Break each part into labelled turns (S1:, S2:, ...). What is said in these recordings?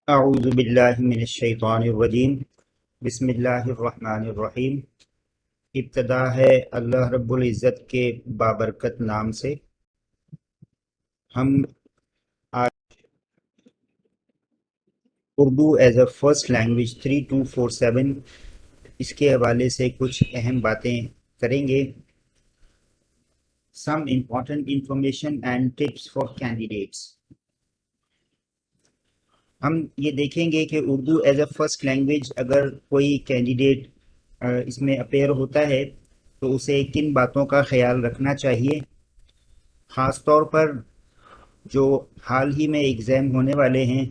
S1: اعوذ باللہ من الشیطان الرجیم بسم اللہ الرحمن الرحیم۔ ابتدا ہے اللہ رب العزت کے بابرکت نام سے۔ ہم آج Urdu as a first language 3247 اس کے حوالے سے کچھ اہم باتیں کریں گے۔ Some important information and tips for candidates. ہم یہ دیکھیں گے کہ Urdu as a first language اگر کوئی کینڈیڈیٹ اس میں اپیئر ہوتا ہے تو اسے کن باتوں کا خیال رکھنا چاہیے، خاص طور پر جو حال ہی میں ایگزام ہونے والے ہیں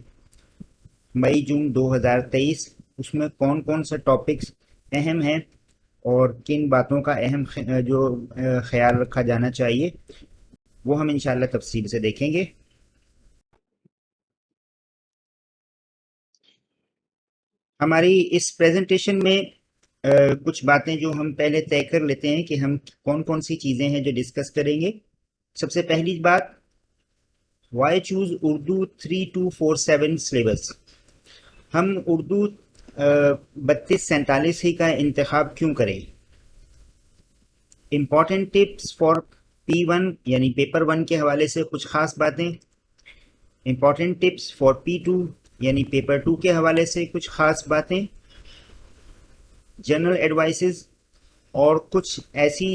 S1: مئی جون 2023، اس میں کون کون سے ٹاپکس اہم ہیں اور کن باتوں کا اہم جو خیال رکھا جانا چاہیے وہ ہم انشاءاللہ تفصیل سے دیکھیں گے۔ ہماری اس پریزنٹیشن میں کچھ باتیں جو ہم پہلے طے کر لیتے ہیں کہ ہم کون کون سی چیزیں ہیں جو ڈسکس کریں گے۔ سب سے پہلی بات، وائی چوز اردو 3247 سلیبس۔ ہم اردو 3247 ہی کا انتخاب کیوں کریں؟ امپورٹنٹ ٹپس فار P1 یعنی پیپر 1 کے حوالے سے کچھ خاص باتیں، امپورٹنٹ ٹپس فار P2 یعنی پیپر 2 کے حوالے سے کچھ خاص باتیں، جنرل ایڈوائسز اور کچھ ایسی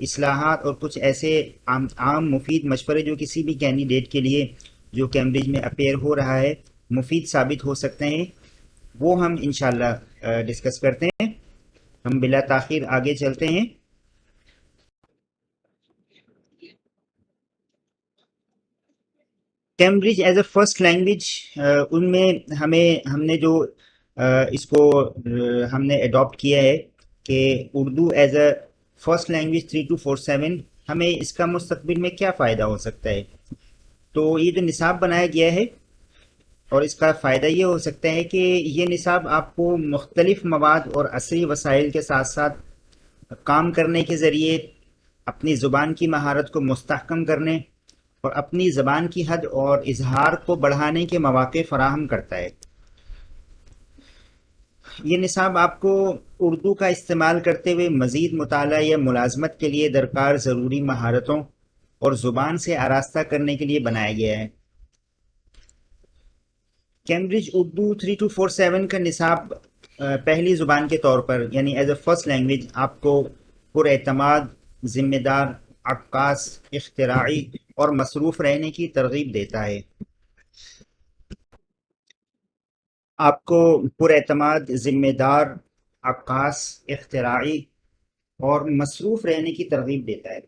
S1: اصلاحات اور کچھ ایسے عام مفید مشورے جو کسی بھی کینڈیڈیٹ کے لیے جو کیمبرج میں اپیئر ہو رہا ہے مفید ثابت ہو سکتے ہیں، وہ ہم انشاءاللہ ڈسکس کرتے ہیں۔ ہم بلا تاخیر آگے چلتے ہیں۔ Cambridge as a first language, ان میں ہم نے جو اس کو ہم نے اڈاپٹ کیا ہے کہ Urdu as a first language 3247، ہمیں اس کا مستقبل میں کیا فائدہ ہو سکتا ہے۔ تو یہ جو نصاب بنایا گیا ہے اور اس کا فائدہ یہ ہو سکتا ہے کہ یہ نصاب آپ کو مختلف مواد اور عصری وسائل کے ساتھ ساتھ کام کرنے کے ذریعے اپنی زبان کی مہارت کو مستحکم کرنے اور اپنی زبان کی حد اور اظہار کو بڑھانے کے مواقع فراہم کرتا ہے۔ یہ نصاب آپ کو اردو کا استعمال کرتے ہوئے مزید مطالعہ یا ملازمت کے لیے درکار ضروری مہارتوں اور زبان سے آراستہ کرنے کے لیے بنایا گیا ہے۔ کیمبرج اردو 3247 کا نصاب پہلی زبان کے طور پر یعنی ایز اے فرسٹ لینگویج آپ کو پر اعتماد، ذمہ دار، عکاس، اختراعی اور مصروف رہنے کی ترغیب دیتا ہے۔ آپ کو پر اعتماد، ذمہ دار، عکاس، اختراعی اور مصروف رہنے کی ترغیب دیتا ہے۔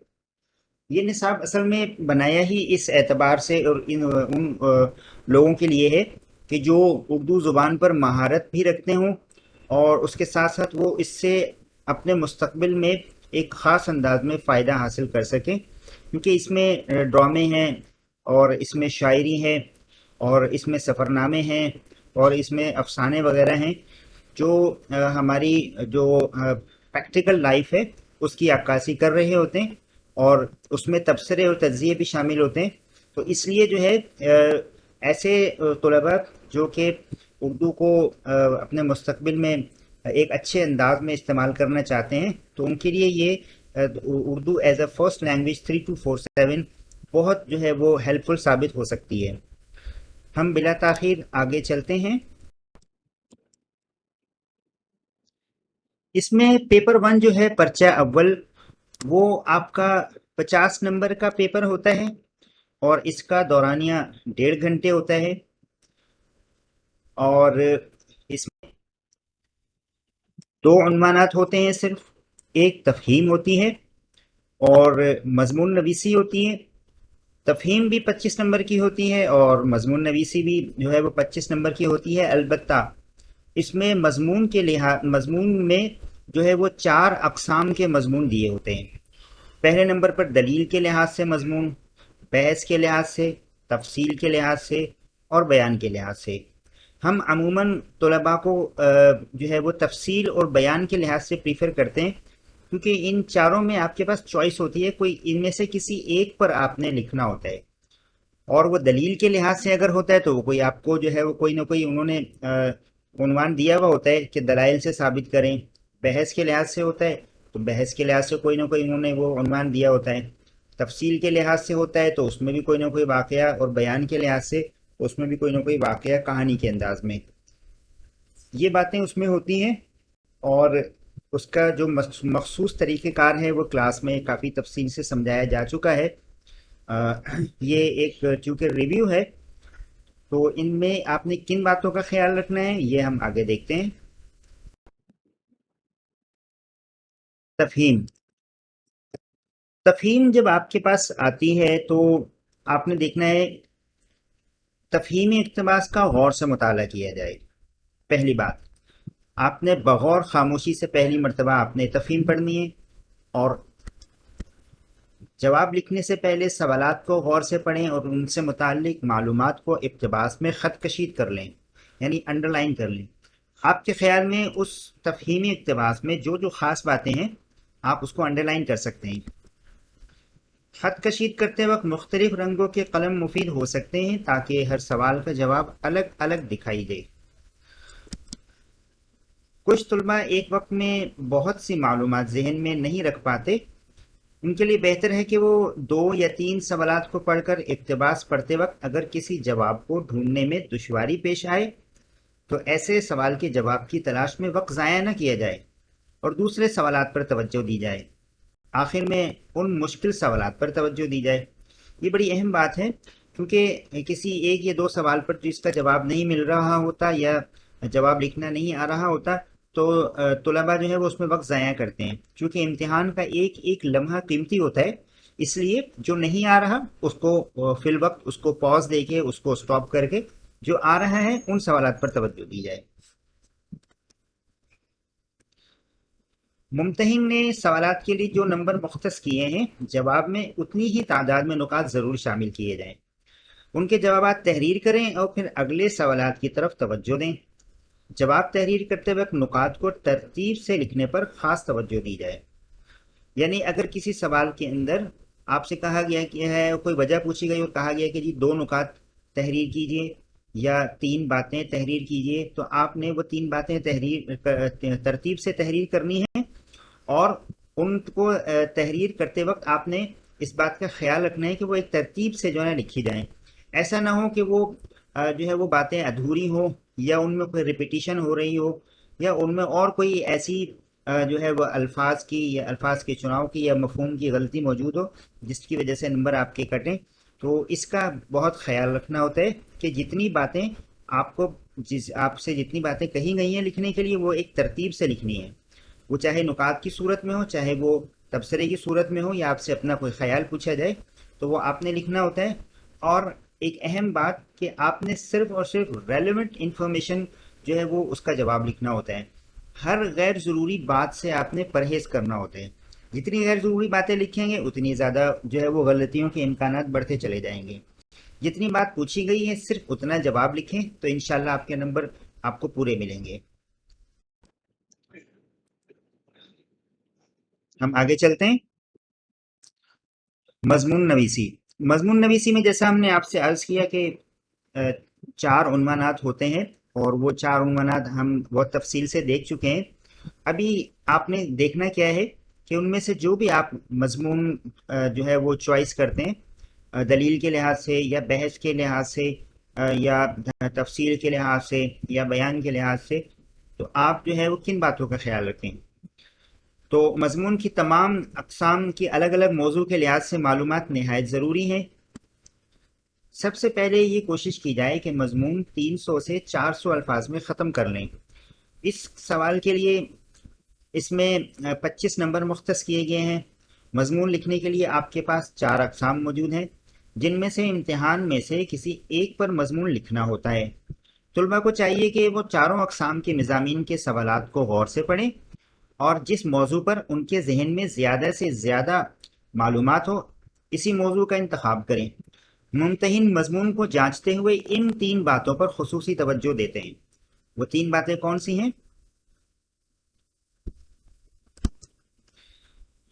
S1: یہ نصاب اصل میں بنایا ہی اس اعتبار سے اور ان لوگوں کے لیے ہے کہ جو اردو زبان پر مہارت بھی رکھتے ہوں اور اس کے ساتھ ساتھ وہ اس سے اپنے مستقبل میں ایک خاص انداز میں فائدہ حاصل کر سکیں، کیونکہ اس میں ڈرامے ہیں اور اس میں شاعری ہے اور اس میں سفرنامے ہیں اور اس میں افسانے وغیرہ ہیں جو ہماری جو پریکٹیکل لائف ہے اس کی عکاسی کر رہے ہوتے ہیں، اور اس میں تبصرے اور تجزیے بھی شامل ہوتے ہیں۔ تو اس لیے جو ہے ایسے طلباء جو کہ اردو کو اپنے مستقبل میں ایک اچھے انداز میں استعمال کرنا چاہتے ہیں تو ان کے لیے یہ Urdu as a first language 3247 بہت جو ہے وہ ہیلپ فل ثابت ہو سکتی ہے۔ ہم بلا تاخیر آگے چلتے ہیں۔ اس میں پیپر 1 جو ہے پرچہ اول، وہ آپ کا 50 نمبر کا پیپر ہوتا ہے اور اس کا دورانیہ 1.5 گھنٹے ہوتا ہے، اور اس میں 2 عنوانات ہوتے ہیں، صرف ایک تفہیم ہوتی ہے اور مضمون نویسی ہوتی ہے۔ تفہیم بھی 25 نمبر کی ہوتی ہے اور مضمون نویسی بھی جو ہے وہ 25 نمبر کی ہوتی ہے۔ البتہ اس میں مضمون میں جو ہے وہ 4 اقسام کے مضمون دیے ہوتے ہیں۔ پہلے نمبر پر دلیل کے لحاظ سے مضمون، بحث کے لحاظ سے، تفصیل کے لحاظ سے اور بیان کے لحاظ سے۔ ہم عموماً طلباء کو جو ہے وہ تفصیل اور بیان کے لحاظ سے پریفر کرتے ہیں، کیونکہ ان چاروں میں آپ کے پاس چوائس ہوتی ہے، کوئی ان میں سے کسی ایک پر آپ نے لکھنا ہوتا ہے۔ اور وہ دلیل کے لحاظ سے اگر ہوتا ہے تو وہ کوئی آپ کو جو ہے وہ کوئی نہ کوئی انہوں نے عنوان دیا ہوا ہوتا ہے کہ دلائل سے ثابت کریں. بحث کے لحاظ سے ہوتا ہے تو بحث کے لحاظ سے کوئی نہ کوئی انہوں نے وہ عنوان دیا ہوتا ہے. تفصیل کے لحاظ سے ہوتا ہے تو اس میں بھی کوئی نہ کوئی واقعہ، اور بیان کے لحاظ سے اس میں بھی کوئی نہ کوئی واقعہ کہانی کے انداز میں. یہ باتیں اس میں ہوتی ہیں، اور اس کا جو مخصوص طریقہ کار ہے وہ کلاس میں کافی تفصیل سے سمجھایا جا چکا ہے. آ، یہ ایک چونکہ ریویو ہے تو ان میں آپ نے کن باتوں کا خیال رکھنا ہے یہ ہم آگے دیکھتے ہیں. تفہیم. تفہیم جب آپ کے پاس آتی ہے تو آپ نے دیکھنا ہے تفہیم اقتباس کا غور سے مطالعہ کیا جائے. پہلی بات، آپ نے بغور خاموشی سے پہلی مرتبہ آپ نے تفہیم پڑھنی ہے، اور جواب لکھنے سے پہلے سوالات کو غور سے پڑھیں اور ان سے متعلق معلومات کو اقتباس میں خط کشید کر لیں، یعنی انڈر لائن کر لیں. آپ کے خیال میں اس تفہیمی اقتباس میں جو جو خاص باتیں ہیں آپ اس کو انڈر لائن کر سکتے ہیں. خط کشید کرتے وقت مختلف رنگوں کے قلم مفید ہو سکتے ہیں تاکہ ہر سوال کا جواب الگ الگ دکھائی دے. کچھ طلباء ایک وقت میں بہت سی معلومات ذہن میں نہیں رکھ پاتے. ان کے لیے بہتر ہے کہ وہ 2 یا 3 سوالات کو پڑھ کر اقتباس پڑھتے وقت اگر کسی جواب کو ڈھونڈنے میں دشواری پیش آئے تو ایسے سوال کے جواب کی تلاش میں وقت ضائع نہ کیا جائے اور دوسرے سوالات پر توجہ دی جائے. آخر میں ان مشکل سوالات پر توجہ دی جائے. یہ بڑی اہم بات ہے کیونکہ کسی 1 یا 2 سوال پر جس کا جواب نہیں مل رہا ہوتا یا جواب لکھنا نہیں آ رہا ہوتا تو طلباء جو ہے وہ اس میں وقت ضائع کرتے ہیں. چونکہ امتحان کا ایک ایک لمحہ قیمتی ہوتا ہے، اس لیے جو نہیں آ رہا اس کو فی الوقت اس کو پاز دے کے اس کو سٹاپ کر کے جو آ رہا ہے ان سوالات پر توجہ دی جائے. ممتحن نے سوالات کے لیے جو نمبر مختص کیے ہیں جواب میں اتنی ہی تعداد میں نکات ضرور شامل کیے جائیں. ان کے جوابات تحریر کریں اور پھر اگلے سوالات کی طرف توجہ دیں. جواب تحریر کرتے وقت نکات کو ترتیب سے لکھنے پر خاص توجہ دی جائے. یعنی اگر کسی سوال کے اندر آپ سے کہا گیا کہ ہے کوئی وجہ پوچھی گئی اور کہا گیا کہ جی 2 نکات تحریر کیجئے یا 3 باتیں تحریر کیجئے، تو آپ نے وہ 3 باتیں ترتیب سے تحریر کرنی ہے، اور ان کو تحریر کرتے وقت آپ نے اس بات کا خیال رکھنا ہے کہ وہ ایک ترتیب سے جو ہے لکھی جائیں. ایسا نہ ہو کہ وہ جو ہے وہ باتیں ادھوری ہوں یا ان میں کوئی ریپیٹیشن ہو رہی ہو یا ان میں اور کوئی ایسی جو ہے وہ الفاظ کی یا الفاظ کے چناؤ کی یا مفہوم کی غلطی موجود ہو جس کی وجہ سے نمبر آپ کے کٹیں. تو اس کا بہت خیال رکھنا ہوتا ہے کہ جتنی باتیں آپ کو آپ سے جتنی باتیں کہی گئی ہیں لکھنے کے لیے وہ ایک ترتیب سے لکھنی ہے. وہ چاہے نکات کی صورت میں ہو، چاہے وہ تبصرے کی صورت میں ہو، یا آپ سے اپنا کوئی خیال پوچھا جائے تو وہ آپ نے لکھنا ہوتا ہے. اور ایک اہم بات کہ آپ نے صرف اور صرف ریلیونٹ انفارمیشن جو ہے وہ اس کا جواب لکھنا ہوتا ہے. ہر غیر ضروری بات سے آپ نے پرہیز کرنا ہوتا ہے. جتنی غیر ضروری باتیں لکھیں گے اتنی زیادہ جو ہے وہ غلطیوں کے امکانات بڑھتے چلے جائیں گے. جتنی بات پوچھی گئی ہے صرف اتنا جواب لکھیں تو انشاءاللہ آپ کے نمبر آپ کو پورے ملیں گے. ہم آگے چلتے ہیں. مضمون نویسی. مضمون نویسی میں جیسا ہم نے آپ سے عرض کیا کہ 4 عنوانات ہوتے ہیں، اور وہ 4 عنوانات ہم بہت تفصیل سے دیکھ چکے ہیں. ابھی آپ نے دیکھنا کیا ہے کہ ان میں سے جو بھی آپ مضمون جو ہے وہ چوائس کرتے ہیں دلیل کے لحاظ سے یا بحث کے لحاظ سے یا تفصیل کے لحاظ سے یا بیان کے لحاظ سے، تو آپ جو ہے وہ کن باتوں کا خیال رکھیں. تو مضمون کی تمام اقسام کی الگ الگ موضوع کے لحاظ سے معلومات نہایت ضروری ہیں. سب سے پہلے یہ کوشش کی جائے کہ مضمون 300 سے 400 الفاظ میں ختم کر لیں. اس سوال کے لیے اس میں 25 نمبر مختص کیے گئے ہیں. مضمون لکھنے کے لیے آپ کے پاس 4 اقسام موجود ہیں جن میں سے امتحان میں سے کسی ایک پر مضمون لکھنا ہوتا ہے. طلباء کو چاہیے کہ وہ چاروں اقسام کے مضامین کے سوالات کو غور سے پڑھیں اور جس موضوع پر ان کے ذہن میں زیادہ سے زیادہ معلومات ہو اسی موضوع کا انتخاب کریں. ممتحن مضمون کو جانچتے ہوئے ان 3 باتوں پر خصوصی توجہ دیتے ہیں. وہ 3 باتیں کون سی ہیں؟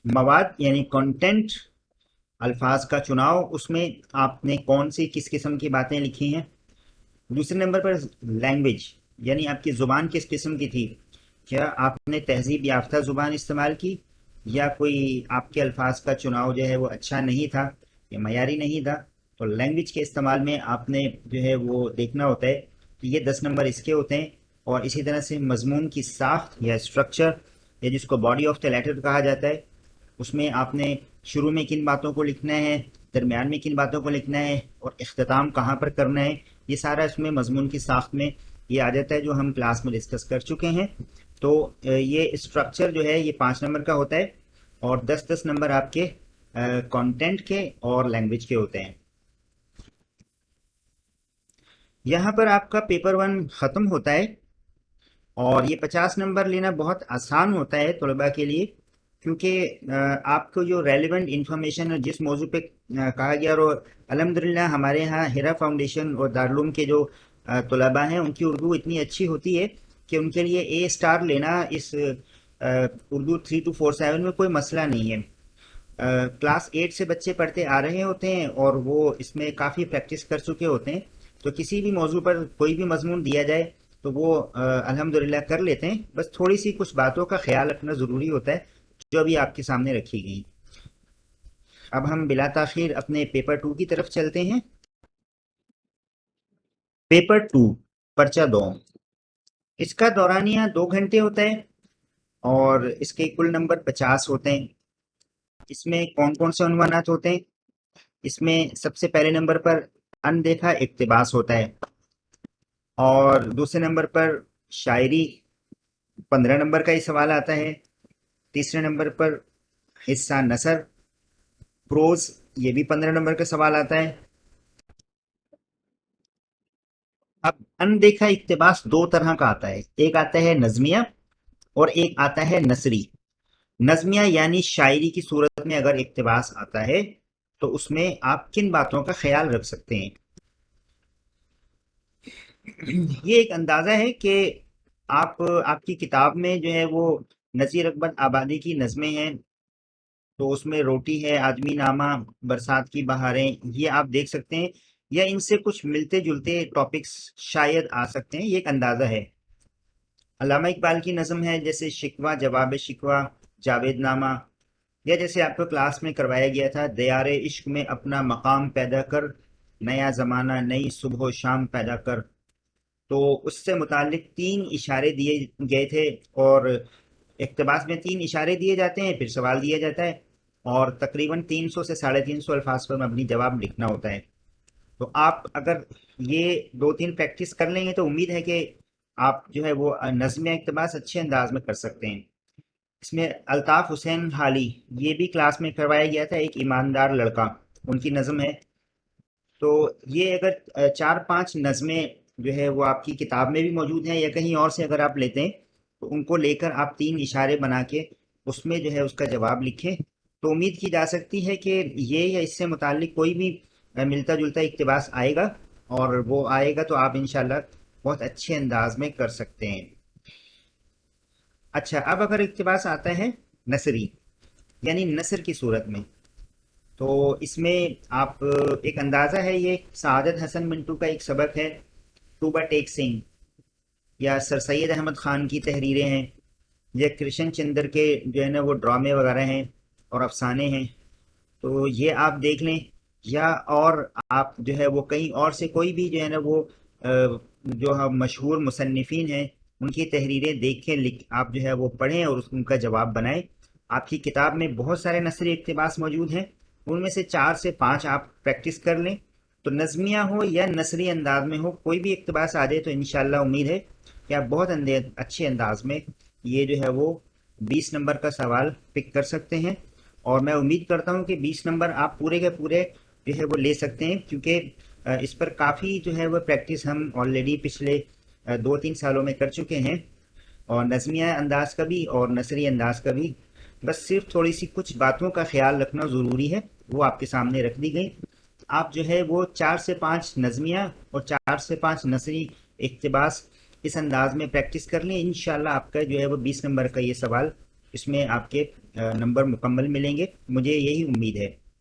S1: مواد یعنی کنٹینٹ، الفاظ کا چناؤ، اس میں آپ نے کون سی کس قسم کی باتیں لکھی ہیں۔ دوسرے نمبر پر لینگویج، یعنی آپ کی زبان کس قسم کی تھی، کیا آپ نے تہذیب یافتہ زبان استعمال کی، یا کوئی آپ کے الفاظ کا چناؤ جو ہے وہ اچھا نہیں تھا یا معیاری نہیں تھا۔ تو لینگویج کے استعمال میں آپ نے جو ہے وہ دیکھنا ہوتا ہے کہ یہ 10 نمبر اس کے ہوتے ہیں۔ اور اسی طرح سے مضمون کی ساخت یا اسٹرکچر، یا جس کو باڈی آف دا لیٹر کہا جاتا ہے، اس میں آپ نے شروع میں کن باتوں کو لکھنا ہے، درمیان میں کن باتوں کو لکھنا ہے، اور اختتام کہاں پر کرنا ہے، یہ سارا اس میں مضمون کی ساخت میں یہ آ جاتا ہے، جو ہم کلاس میں ڈسکس کر چکے ہیں۔ تو یہ اسٹرکچر جو ہے یہ 5 نمبر کا ہوتا ہے، اور 10 نمبر آپ کے کانٹینٹ کے اور لینگویج کے ہوتے ہیں۔ یہاں پر آپ کا پیپر 1 ختم ہوتا ہے، اور یہ 50 نمبر لینا بہت آسان ہوتا ہے طلباء کے لیے، کیونکہ آپ کو جو ریلیونٹ انفارمیشن اور جس موضوع پہ کہا گیا، اور الحمدللہ ہمارے ہاں ہیرا فاؤنڈیشن اور دارالعلوم کے جو طلباء ہیں ان کی اردو اتنی اچھی ہوتی ہے کہ ان کے لیے A اسٹار لینا اس اردو 3247 میں کوئی مسئلہ نہیں ہے۔ کلاس 8 سے بچے پڑھتے آ رہے ہوتے ہیں، اور وہ اس میں کافی پریکٹس کر چکے ہوتے ہیں، تو کسی بھی موضوع پر کوئی بھی مضمون دیا جائے تو وہ الحمدللہ کر لیتے ہیں۔ بس تھوڑی سی کچھ باتوں کا خیال رکھنا ضروری ہوتا ہے جو ابھی آپ کے سامنے رکھی گئی۔ اب ہم بلا تاخیر اپنے پیپر 2 کی طرف چلتے ہیں۔ پیپر 2، پرچہ 2، اس کا دورانیہ 2 گھنٹے ہوتا ہے، اور اس کے کل نمبر 50 ہوتے ہیں۔ اس میں کون کون سے عنوانات ہوتے ہیں؟ اس میں سب سے پہلے نمبر پر اندیکھا اقتباس ہوتا ہے، اور دوسرے نمبر پر شاعری، 15 نمبر کا یہ سوال آتا ہے۔ تیسرے نمبر پر حصہ نثر، پروز، یہ بھی 15 نمبر کا سوال آتا ہے۔ اب اندیکھا اقتباس 2 طرح کا آتا ہے، ایک آتا ہے نظمیہ اور ایک آتا ہے نثری۔ نظمیہ یعنی شاعری کی صورت میں اگر اقتباس آتا ہے تو اس میں آپ کن باتوں کا خیال رکھ سکتے ہیں۔ یہ ایک اندازہ ہے کہ آپ کی کتاب میں جو ہے وہ نذیر اکبر آبادی کی نظمیں ہیں، تو اس میں روٹی ہے، آدمی نامہ، برسات کی بہاریں، یہ آپ دیکھ سکتے ہیں، یا ان سے کچھ ملتے جلتے ٹاپکس شاید آ سکتے ہیں، یہ ایک اندازہ ہے۔ علامہ اقبال کی نظم ہے جیسے شکوہ جواب شکوہ، جاوید نامہ، یا جیسے آپ کو کلاس میں کروایا گیا تھا، دیار عشق میں اپنا مقام پیدا کر، نیا زمانہ نئی صبح و شام پیدا کر۔ تو اس سے متعلق 3 اشارے دیے گئے تھے، اور اقتباس میں 3 اشارے دیے جاتے ہیں، پھر سوال دیا جاتا ہے، اور تقریباً 300 سے 350 الفاظ پر مبنی جواب لکھنا ہوتا ہے۔ تو آپ اگر یہ 2-3 پریکٹس کر لیں گے تو امید ہے کہ آپ جو ہے وہ نظم اقتباس اچھے انداز میں کر سکتے ہیں۔ اس میں الطاف حسین حالی، یہ بھی کلاس میں کروایا گیا تھا، ایک ایماندار لڑکا، ان کی نظم ہے۔ تو یہ اگر 4-5 نظمیں جو ہے وہ آپ کی کتاب میں بھی موجود ہیں، یا کہیں اور سے اگر آپ لیتے ہیں، تو ان کو لے کر آپ 3 اشارے بنا کے اس میں جو ہے اس کا جواب لکھیں، تو امید کی جا سکتی ہے کہ یہ یا اس سے متعلق کوئی بھی ملتا جلتا اقتباس آئے گا، اور وہ آئے گا تو آپ انشاءاللہ بہت اچھے انداز میں کر سکتے ہیں۔ اچھا، اب اگر اقتباس آتا ہے نثری، یعنی نثر کی صورت میں، تو اس میں آپ ایک اندازہ ہے، یہ سعادت حسن منٹو کا ایک سبق ہے، ٹوبا ٹیک سنگھ، یا سر سید احمد خان کی تحریریں ہیں، یا کرشن چندر کے جو ہے نا وہ ڈرامے وغیرہ ہیں اور افسانے ہیں، تو یہ آپ دیکھ لیں، یا اور آپ جو ہے وہ کہیں اور سے کوئی بھی جو ہے نا وہ جو ہم مشہور مصنفین ہیں ان کی تحریریں دیکھ کے آپ جو ہے وہ پڑھیں اور ان کا جواب بنائیں۔ آپ کی کتاب میں بہت سارے نثری اقتباس موجود ہیں، ان میں سے 4 سے 5 آپ پریکٹس کر لیں، تو نظمیہ ہو یا نثری انداز میں ہو، کوئی بھی اقتباس آ جائے تو انشاءاللہ امید ہے کہ آپ بہت اچھے انداز میں یہ جو ہے وہ 20 نمبر کا سوال پک کر سکتے ہیں۔ اور میں امید کرتا ہوں کہ 20 نمبر آپ پورے کے پورے جو ہے وہ لے سکتے ہیں، کیونکہ اس پر کافی جو ہے وہ پریکٹس ہم آلریڈی پچھلے 2-3 سالوں میں کر چکے ہیں، اور نظمیہ انداز کا بھی اور نثری انداز کا بھی، بس صرف تھوڑی سی کچھ باتوں کا خیال رکھنا ضروری ہے، وہ آپ کے سامنے رکھ دی گئی۔ آپ جو ہے وہ 4 سے 5 نظمیہ اور 4 سے 5 نثری اقتباس اس انداز میں پریکٹس کر لیں، انشاءاللہ آپ کا جو ہے وہ 20 نمبر کا یہ سوال، اس میں آپ کے نمبر مکمل ملیں گے، مجھے یہی امید ہے۔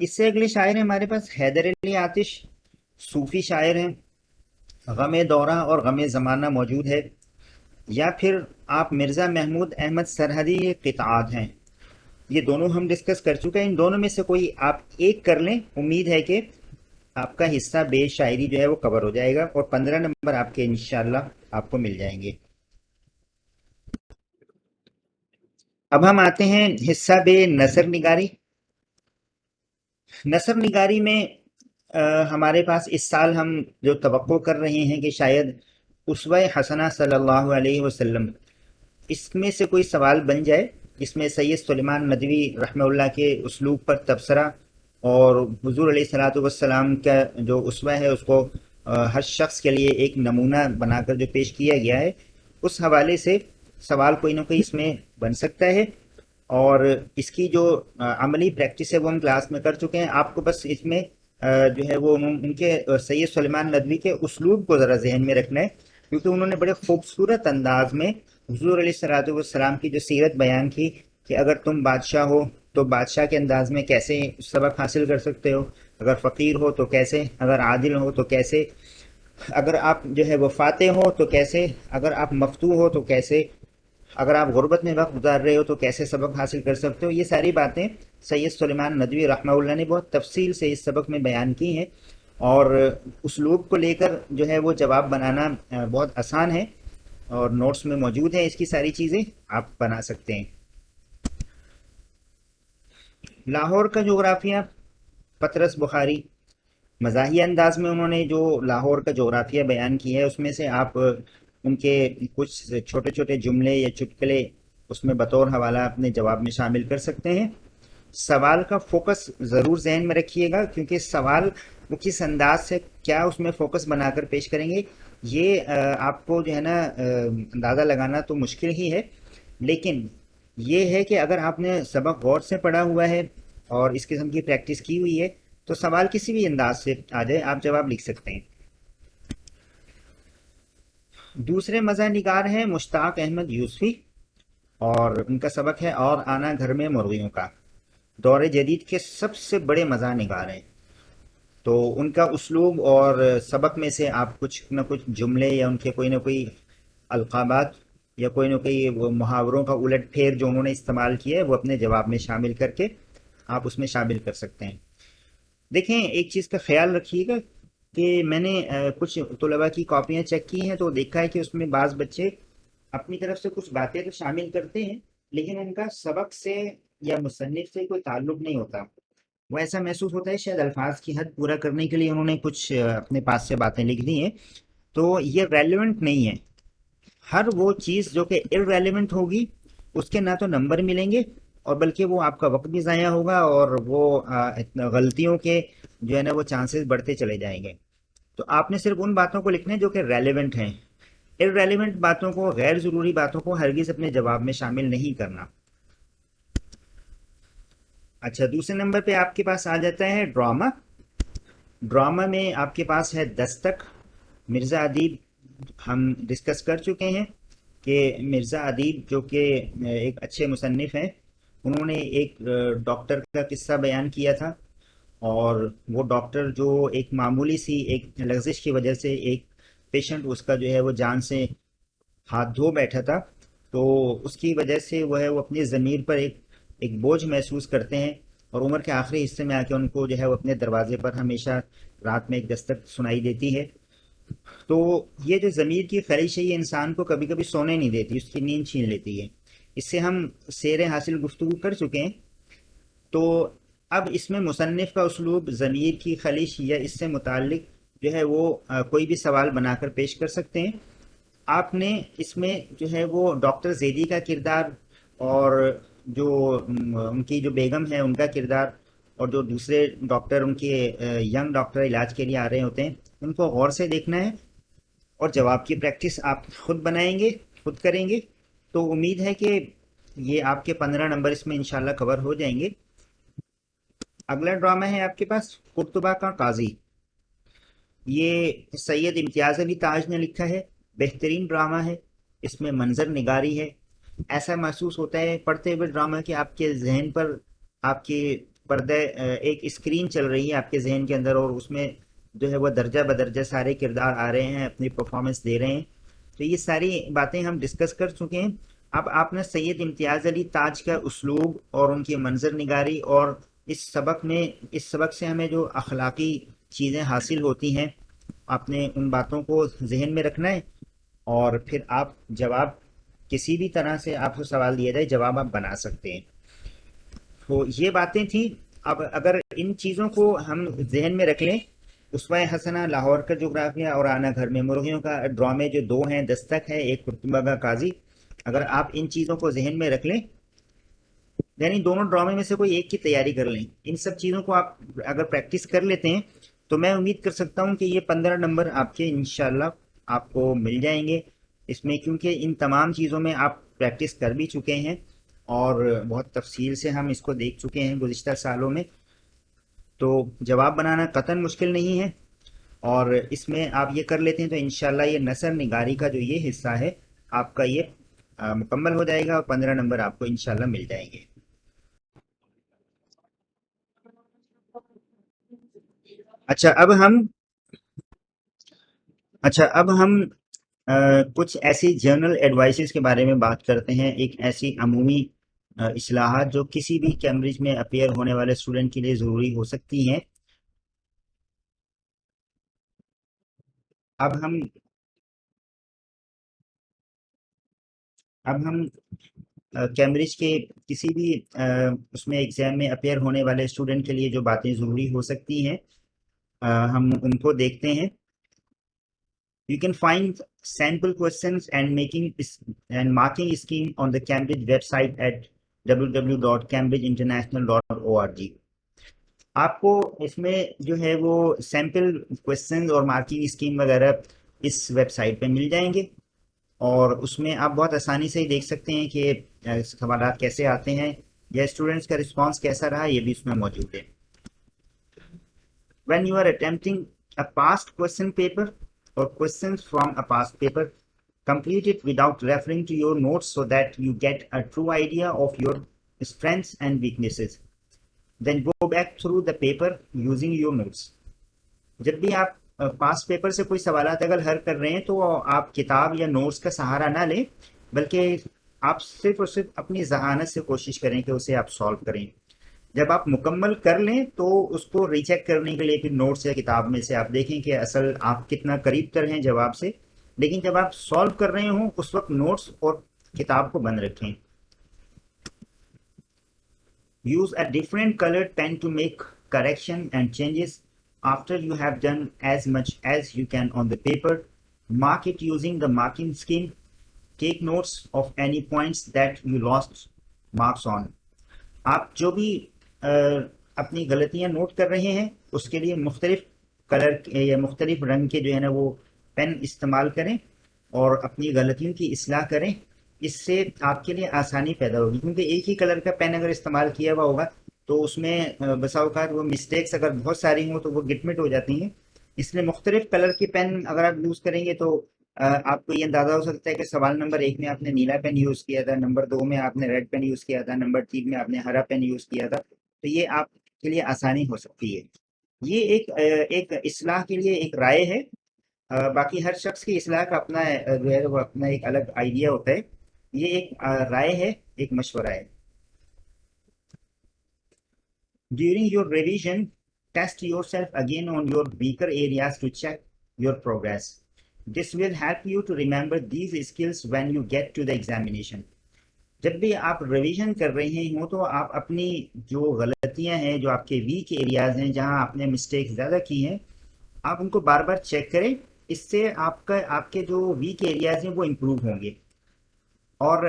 S1: اس سے اگلے شاعر ہیں ہمارے پاس حیدر علی آتش، صوفی شاعر ہیں، غم دورہ اور غم زمانہ موجود ہے، یا پھر آپ مرزا محمود احمد سرحدی، یہ قطعات ہیں۔ یہ دونوں ہم ڈسکس کر چکے ہیں، ان دونوں میں سے کوئی آپ ایک کر لیں، امید ہے کہ آپ کا حصہ بے شاعری جو ہے وہ کور ہو جائے گا، اور 15 نمبر آپ کے انشاءاللہ آپ کو مل جائیں گے۔ اب ہم آتے ہیں حصہ بے نثر نگاری۔ نثر نگاری میں ہمارے پاس اس سال ہم جو توقع کر رہے ہیں کہ شاید اسوہ حسنہ صلی اللہ علیہ وسلم، اس میں سے کوئی سوال بن جائے جس میں سید سلیمان ندوی رحمہ اللہ کے اسلوب پر تبصرہ اور حضور علیہ الصلوۃ والسلام کا جو اسوہ ہے اس کو ہر شخص کے لیے ایک نمونہ بنا کر جو پیش کیا گیا ہے، اس حوالے سے سوال کوئی نہ کوئی اس میں بن سکتا ہے، اور اس کی جو عملی پریکٹس ہے وہ ہم کلاس میں کر چکے ہیں۔ آپ کو بس اس میں جو ہے وہ ان کے سید سلیمان ندوی کے اسلوب کو ذرا ذہن میں رکھنا ہے، کیونکہ انہوں نے بڑے خوبصورت انداز میں حضور علیہ الصلوۃ والسلام کی جو سیرت بیان کی کہ اگر تم بادشاہ ہو تو بادشاہ کے انداز میں کیسے سبق حاصل کر سکتے ہو، اگر فقیر ہو تو کیسے، اگر عادل ہو تو کیسے، اگر آپ جو ہے وہ فاتح ہو تو کیسے، اگر آپ مفتوح ہو تو کیسے، اگر آپ غربت میں وقت گزار رہے ہو تو کیسے سبق حاصل کر سکتے ہو۔ یہ ساری باتیں سید سلیمان ندوی رحمہ اللہ نے بہت تفصیل سے اس سبق میں بیان کی ہیں، اور اسلوب کو لے کر جو ہے وہ جواب بنانا بہت آسان ہے، اور نوٹس میں موجود ہیں، اس کی ساری چیزیں آپ بنا سکتے ہیں۔ لاہور کا جغرافیہ، پطرس بخاری، مزاحیہ انداز میں انہوں نے جو لاہور کا جغرافیہ بیان کیا ہے، اس میں سے آپ ان کے کچھ چھوٹے چھوٹے جملے یا چٹکلے اس میں بطور حوالہ اپنے جواب میں شامل کر سکتے ہیں۔ سوال کا فوکس ضرور ذہن میں رکھیے گا، کیونکہ سوال وہ کس انداز سے کیا اس میں فوکس بنا کر پیش کریں گے، یہ آپ کو جو ہے نا اندازہ لگانا تو مشکل ہی ہے، لیکن یہ ہے کہ اگر آپ نے سبق غور سے پڑھا ہوا ہے اور اس قسم کی پریکٹس کی ہوئی ہے تو سوال کسی بھی انداز سے آ جائے آپ جواب لکھ سکتے ہیں۔ دوسرے مزاح نگار ہیں مشتاق احمد یوسفی، اور ان کا سبق ہے اور آنا گھر میں مرغیوں کا۔ دور جدید کے سب سے بڑے مزاح نگار ہیں، تو ان کا اسلوب اور سبق میں سے آپ کچھ نہ کچھ جملے یا ان کے کوئی نہ کوئی القابات یا کوئی نہ کوئی وہ محاوروں کا الٹ پھیر جو انہوں نے استعمال کیا ہے وہ اپنے جواب میں شامل کر کے آپ اس میں شامل کر سکتے ہیں۔ دیکھیں ایک چیز کا خیال رکھیے گا کہ میں نے کچھ طلباء کی کاپیاں چیک کی ہیں تو دیکھا ہے کہ اس میں بعض بچے اپنی طرف سے کچھ باتیں تو شامل کرتے ہیں، لیکن ان کا سبق سے یا مصنف سے کوئی تعلق نہیں ہوتا، وہ ایسا محسوس ہوتا ہے شاید الفاظ کی حد پورا کرنے کے لیے انہوں نے کچھ اپنے پاس سے باتیں لکھ دی ہیں، تو یہ ریلیونٹ نہیں ہے۔ ہر وہ چیز جو کہ ارریلیونٹ ہوگی اس کے نہ تو نمبر ملیں گے، اور بلکہ وہ آپ کا وقت بھی ضائع ہوگا، اور وہ غلطیوں کے جو ہے نا وہ چانسز بڑھتے چلے جائیں گے۔ تو آپ نے صرف ان باتوں کو لکھنا ہے جو کہ ریلیونٹ ہیں، ارریلیونٹ باتوں کو، غیر ضروری باتوں کو ہرگز اپنے جواب میں شامل نہیں کرنا۔ اچھا، دوسرے نمبر پہ آپ کے پاس آ جاتا ہے ڈرامہ۔ ڈرامہ میں آپ کے پاس ہے دستک، مرزا ادیب۔ ہم ڈسکس کر چکے ہیں کہ مرزا ادیب جو کہ ایک اچھے مصنف ہیں، انہوں نے ایک ڈاکٹر کا قصہ بیان کیا تھا، اور وہ ڈاکٹر جو ایک معمولی سی ایک لغزش کی وجہ سے ایک پیشنٹ اس کا جو ہے وہ جان سے ہاتھ دھو بیٹھا تھا، تو اس کی وجہ سے وہ اپنی ضمیر پر ایک بوجھ محسوس کرتے ہیں، اور عمر کے آخری حصے میں آ کے ان کو جو ہے وہ اپنے دروازے پر ہمیشہ رات میں ایک دستک سنائی دیتی ہے۔ تو یہ جو ضمیر کی خواہش ہے یہ انسان کو کبھی کبھی سونے نہیں دیتی، اس کی نیند چھین لیتی ہے۔ اس سے ہم سیر حاصل گفتگو کر چکے ہیں، تو اب اس میں مصنف کا اسلوب ضمیر کی خلش یا اس سے متعلق جو ہے وہ کوئی بھی سوال بنا کر پیش کر سکتے ہیں۔ آپ نے اس میں جو ہے وہ ڈاکٹر زیدی کا کردار، اور جو ان کی جو بیگم ہے ان کا کردار، اور جو دوسرے ڈاکٹر ان کے ینگ ڈاکٹر علاج کے لیے آ رہے ہوتے ہیں، ان کو غور سے دیکھنا ہے، اور جواب کی پریکٹس آپ خود بنائیں گے، خود کریں گے، تو امید ہے کہ یہ آپ کے 15 نمبر اس میں انشاءاللہ کور ہو جائیں گے۔ اگلا ڈرامہ ہے آپ کے پاس قرطبہ کا قاضی۔ یہ سید امتیاز علی تاج نے لکھا ہے، بہترین ڈرامہ ہے، اس میں منظر نگاری ہے، ایسا محسوس ہوتا ہے پڑھتے ہوئے ڈرامہ کہ آپ کے ذہن پر آپ کے پردہ ایک اسکرین چل رہی ہے آپ کے ذہن کے اندر، اور اس میں جو ہے وہ درجہ بدرجہ سارے کردار آ رہے ہیں، اپنی پرفارمنس دے رہے ہیں. تو یہ ساری باتیں ہم ڈسکس کر چکے ہیں. اب آپ نے سید امتیاز علی تاج کا اسلوب اور ان کی منظر نگاری، اور اس سبق سے ہمیں جو اخلاقی چیزیں حاصل ہوتی ہیں، آپ نے ان باتوں کو ذہن میں رکھنا ہے. اور پھر آپ جواب، کسی بھی طرح سے آپ کو سوال دیا جائے، جواب آپ بنا سکتے ہیں. تو یہ باتیں تھیں. اب اگر ان چیزوں کو ہم ذہن میں رکھ لیں، اسوہ حسنہ، لاہور کا جغرافیہ اور آنا گھر میں مرغیوں کا ڈرامے جو دو ہیں، دستک ہے، ایک قرطبہ کا قاضی، اگر آپ ان چیزوں کو ذہن میں رکھ لیں، یعنی دونوں ڈرامے میں سے کوئی ایک کی تیاری کر لیں، ان سب چیزوں کو آپ اگر پریکٹس کر لیتے ہیں، تو میں امید کر سکتا ہوں کہ یہ 15 نمبر آپ کے انشاءاللہ آپ کو مل جائیں گے اس میں، کیونکہ ان تمام چیزوں میں آپ پریکٹس کر بھی چکے ہیں اور بہت تفصیل سے ہم اس کو دیکھ چکے ہیں گزشتہ سالوں میں. تو جواب بنانا قطعاً مشکل نہیں ہے، اور اس میں آپ یہ کر لیتے ہیں تو انشاءاللہ یہ نثر نگاری کا جو یہ حصہ ہے آپ کا، یہ مکمل ہو جائے گا، اور 15 نمبر آپ کو انشاءاللہ مل جائیں گے. اچھا اب ہم اب ہم کچھ ایسی جرنل ایڈوائسز کے بارے میں بات کرتے ہیں، ایک ایسی عمومی اصلاحات جو کسی بھی کیمبرج میں اپیئر ہونے والے اسٹوڈنٹ کے لیے ضروری ہو سکتی ہیں. اب ہم اب ہم کیمبرج کے کسی بھی اس میں ایگزام میں اپیئر ہونے والے اسٹوڈنٹ کے لیے جو باتیں ضروری ہو سکتی ہیں، ہم ان کو دیکھتے ہیں. You can find sample questions and marking scheme on the Cambridge website at www.cambridgeinternational.org. آپ کو اس میں جو ہے وہ سیمپل کوشچنز اور مارکنگ اسکیم وغیرہ اس ویب سائٹ پہ مل جائیں گے، اور اس میں آپ بہت آسانی سے ہی دیکھ سکتے ہیں کہ سوالات کیسے آتے ہیں یا اسٹوڈنٹس کا رسپانس کیسا رہا، یہ بھی اس میں موجود ہے. When you are attempting a past question paper or questions from a past paper, complete it without referring to your notes so that you get a true idea of your strengths and weaknesses. Then go back through the paper using your notes. جب بھی آپ پاس paper سے کوئی سوالات اگر حل کر رہے ہیں تو آپ کتاب یا نوٹس کا سہارا نہ لیں، بلکہ آپ صرف اور صرف اپنی ذہانت سے کوشش کریں کہ اسے آپ سالو کریں. جب آپ مکمل کر لیں تو اس کو ری چیک کرنے کے لیے پھر نوٹس یا کتاب میں سے آپ دیکھیں کہ اصل آپ کتنا قریب تر ہیں جواب سے. لیکن جب آپ سالو کر رہے ہوں اس وقت نوٹس اور کتاب کو بند رکھیں. Use a different colored pen to make correction and changes after you have done as much as you can on the paper. Mark it using the marking scheme. Take notes of any points that you lost marks on. آپ جو بھی اپنی غلطیاں note کر رہے ہیں اس کے لیے مختلف کلر یا مختلف رنگ کے جو ہے نا وہ پین استعمال کریں اور اپنی غلطیوں کی اصلاح کریں. اس سے آپ کے لیے آسانی پیدا ہوگی، کیونکہ ایک ہی کلر کا پین اگر استعمال کیا ہوا ہوگا تو اس میں بسا اوقات وہ مسٹیکس اگر بہت ساری ہوں تو وہ گٹ مٹ ہو جاتی ہیں. اس لیے مختلف کلر کے پین اگر آپ یوز کریں گے تو آپ کو یہ اندازہ ہو سکتا ہے کہ سوال نمبر 1 میں آپ نے نیلا پین یوز کیا تھا، نمبر 2 میں آپ نے ریڈ پین یوز کیا تھا، نمبر 3 میں آپ نے ہرا پین یوز کیا تھا. تو یہ آپ کے لیے آسانی ہو سکتی ہے. یہ ایک اصلاح کے لیے ایک رائے ہے. باقی ہر شخص کی اصلاح کا اپنا جو ہے وہ اپنا ایک الگ آئیڈیا ہوتا ہے. یہ ایک رائے ہے، ایک مشورہ ہے. During your revision, test yourself again on your weaker areas to check your progress. This will help you to remember these skills when you get to the examination. جب بھی آپ ریویژن کر رہے ہوں تو آپ اپنی جو غلطیاں ہیں، جو آپ کے ویک ایریاز ہیں، جہاں آپ نے مسٹیک زیادہ کی ہیں، آپ ان کو بار بار چیک کریں. اس سے آپ کے جو ویک ایریاز ہیں وہ امپروو ہوں گے. اور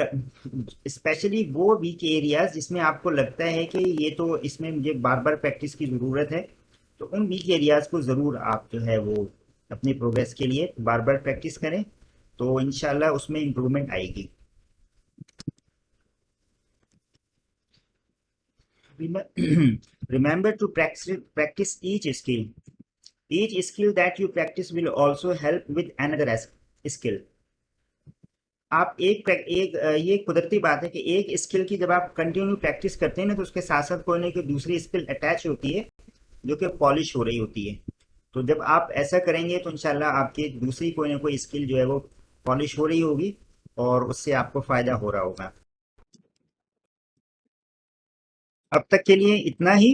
S1: اسپیشلی وہ ویک ایریاز جس میں آپ کو لگتا ہے کہ یہ تو اس میں مجھے بار بار پریکٹس کی ضرورت ہے، تو ان ویک ایریاز کو ضرور آپ جو ہے وہ اپنی پروگریس کے لیے بار بار پریکٹس کریں، تو انشاءاللہ اس میں امپرومنٹ آئے گی. Remember to practice each skill. Each skill that you practice will also help with another skill. آپ یہ قدرتی بات ہے کہ ایک اسکل کی جب آپ کنٹینیو پریکٹس کرتے ہیں نا، تو اس کے ساتھ ساتھ کوئی نہ کوئی دوسری اسکل اٹیچ ہوتی ہے جو کہ پالش ہو رہی ہوتی ہے. تو جب آپ ایسا کریں گے تو انشاءاللہ آپ کی دوسری کوئی نہ کوئی اسکل جو ہے وہ پالش ہو رہی ہوگی، اور اس سے آپ کو فائدہ ہو رہا ہوگا. اب تک کے لیے اتنا ہی.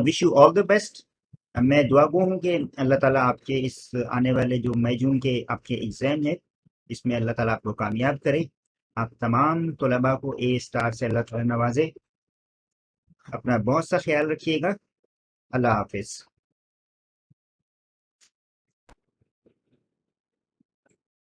S1: Wish you all the best. میں دعا گو ہوں کہ اللہ تعالیٰ آپ کے اس آنے والے جو مئی جون کے آپ کے ایگزام ہے، اس میں اللہ تعالیٰ آپ کو کامیاب کرے. آپ تمام طلباء کو اے اسٹار سے اللہ تعالیٰ نوازے. اپنا بہت سا خیال رکھیے گا. اللہ حافظ.